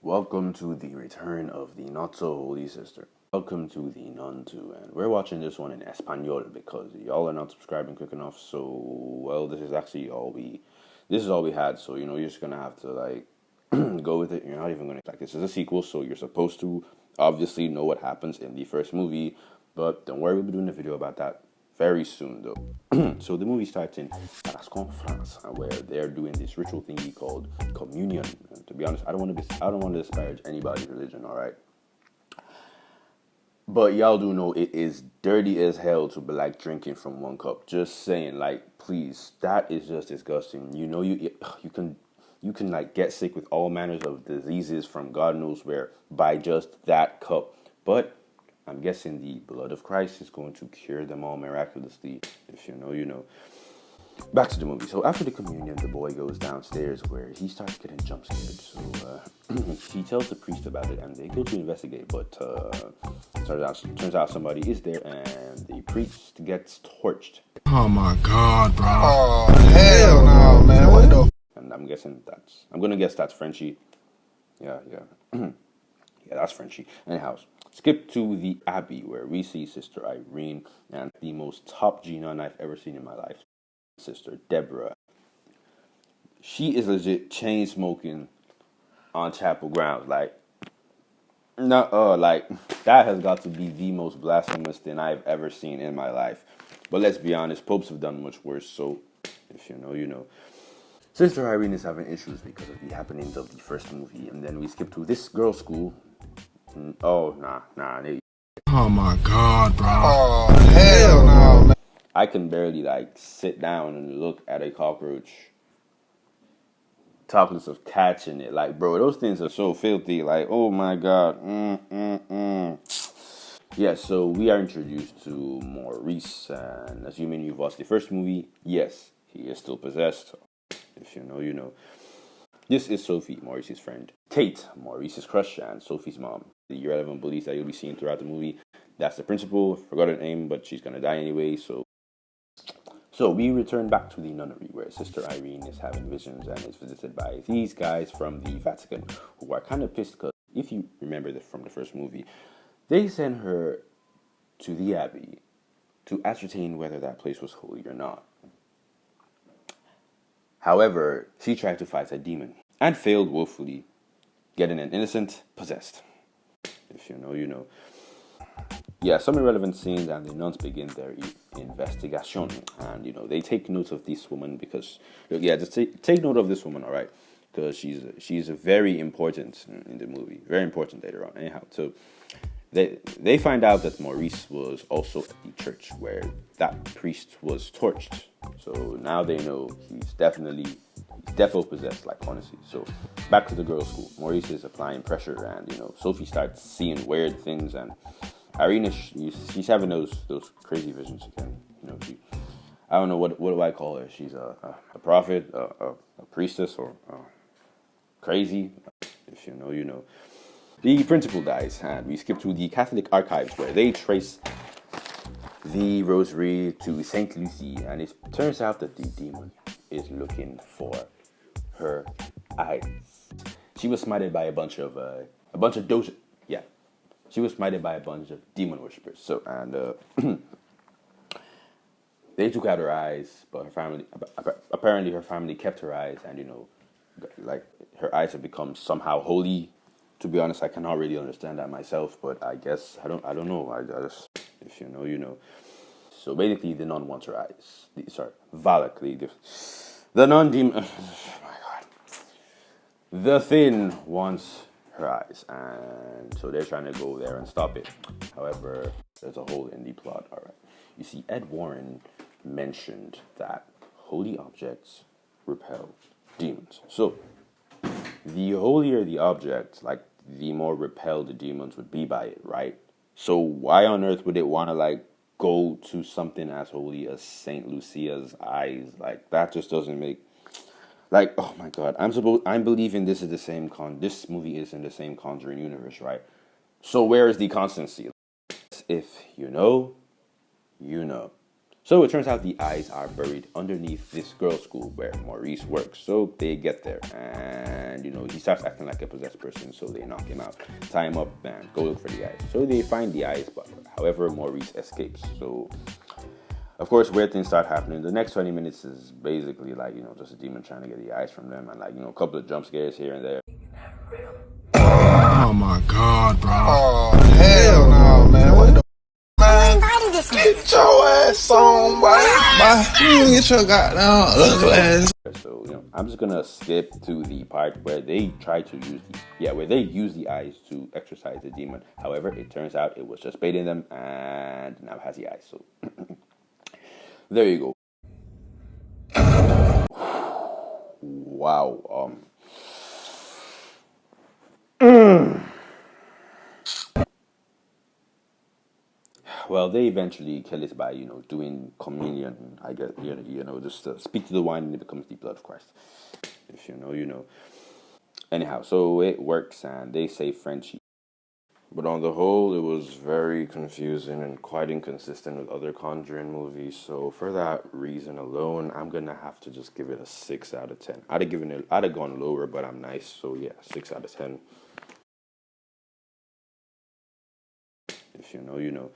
Welcome to the return of the not so holy sister. Welcome to the Nun II, and we're watching this one in Espanol because y'all are not subscribing quick enough. So, well, this is actually this is all we had. So you're just gonna have to go with it. You're not even gonna this is a sequel, so you're supposed to obviously know what happens in the first movie. But don't worry, we'll be doing a video about that very soon, though. So the movie starts in Tarascon, France, where they're doing this ritual thingy called communion. And to be honest, I don't want to disparage anybody's religion, all right. But y'all do know it is dirty as hell to be drinking from one cup. Just saying, please, that is just disgusting. You can get sick with all manners of diseases from God knows where by just that cup. But I'm guessing the blood of Christ is going to cure them all miraculously. If you know, you know. Back to the movie. So after the communion, the boy goes downstairs where he starts getting jump scared. So he tells the priest about it, and they go to investigate. But turns out somebody is there, and the priest gets torched. Oh my God, bro! Oh hell no, man! What the? And I'm gonna guess that's Frenchie. Yeah. Yeah, that's Frenchie. Anyhow, skip to the Abbey where we see Sister Irene and the most top G nun I've ever seen in my life, Sister Deborah. She is legit chain smoking on chapel grounds. That has got to be the most blasphemous thing I've ever seen in my life. But let's be honest, popes have done much worse. So if you know, you know. Sister Irene is having issues because of the happenings of the first movie, and then we skip to this girls' school. Oh nah. Oh my God, bro! Oh hell no, man! I can barely sit down and look at a cockroach. Talking of catching it, bro, those things are so filthy. Oh my God. Yeah, so we are introduced to Maurice, and assuming you've watched the first movie, yes, he is still possessed. If you know, you know. This is Sophie, Maurice's friend. Kate, Maurice's crush, and Sophie's mom. The irrelevant bullies that you'll be seeing throughout the movie. That's the principal. Forgot her name, but she's gonna die anyway. So we return back to the nunnery where Sister Irene is having visions and is visited by these guys from the Vatican who are kind of pissed because if you remember from the first movie, they sent her to the Abbey to ascertain whether that place was holy or not. However, she tried to fight a demon and failed woefully, getting an innocent possessed. If you know, you know. Yeah, some irrelevant scenes, and the nuns begin their investigation, and they take note of this woman because just take note of this woman, all right, because she's very important in the movie, very important later on. Anyhow, so they find out that Maurice was also at the church where that priest was torched. So now they know he's defo possessed, honestly. So back to the girls' school. Maurice is applying pressure, and Sophie starts seeing weird things, and Irene, she's having those crazy visions again. I don't know what do I call her. She's a prophet, a priestess, or crazy. If you know, you know. The principal dies, and we skip to the Catholic archives where they trace the rosary to Saint Lucy, and it turns out that the demon is looking for her eyes. She was smited by a bunch of doja. Yeah. She was smited by a bunch of demon worshippers. So, and they took out her eyes, but apparently her family kept her eyes, and her eyes have become somehow holy. To be honest, I cannot really understand that myself, but I guess I don't know. I just, if you know, you know. So basically, the nun wants her eyes. Valakly, the nun demon. Oh my God. The Thin wants her eyes, and so they're trying to go there and stop it. However, there's a hole in the plot. All right, you see, Ed Warren mentioned that holy objects repel demons. So the holier the object, the more repelled the demons would be by it, right? So why on earth would it want to go to something as holy as Saint Lucia's eyes? That just doesn't make. Oh my God, I'm believing this movie is in the same Conjuring universe, right? So where is the constancy? If you know, you know. So it turns out the eyes are buried underneath this girls' school where Maurice works. So they get there and, he starts acting like a possessed person. So they knock him out, tie him up and go look for the eyes. So they find the eyes, but however, Maurice escapes. So, of course, weird things start happening. The next 20 minutes is basically like, just a demon trying to get the eyes from them and like, a couple of jump scares here and there. Oh my God, bro. Oh, hell no, man. What the man? Get your ass on, boy. You get your goddamn ugly ass. So, I'm just gonna skip to the part where they try to use the eyes to exorcise the demon. However, it turns out it was just baiting them and now has the eyes. So there you go. Wow. Well, they eventually kill it by, doing communion. I guess, just speak to the wine and it becomes the blood of Christ. If you know, you know. Anyhow, so it works and they say Frenchie. But on the whole, it was very confusing and quite inconsistent with other Conjuring movies. So for that reason alone, I'm gonna have to just give it a 6 out of 10. I'd have gone lower, but I'm nice. So yeah, 6 out of 10. If you know, you know.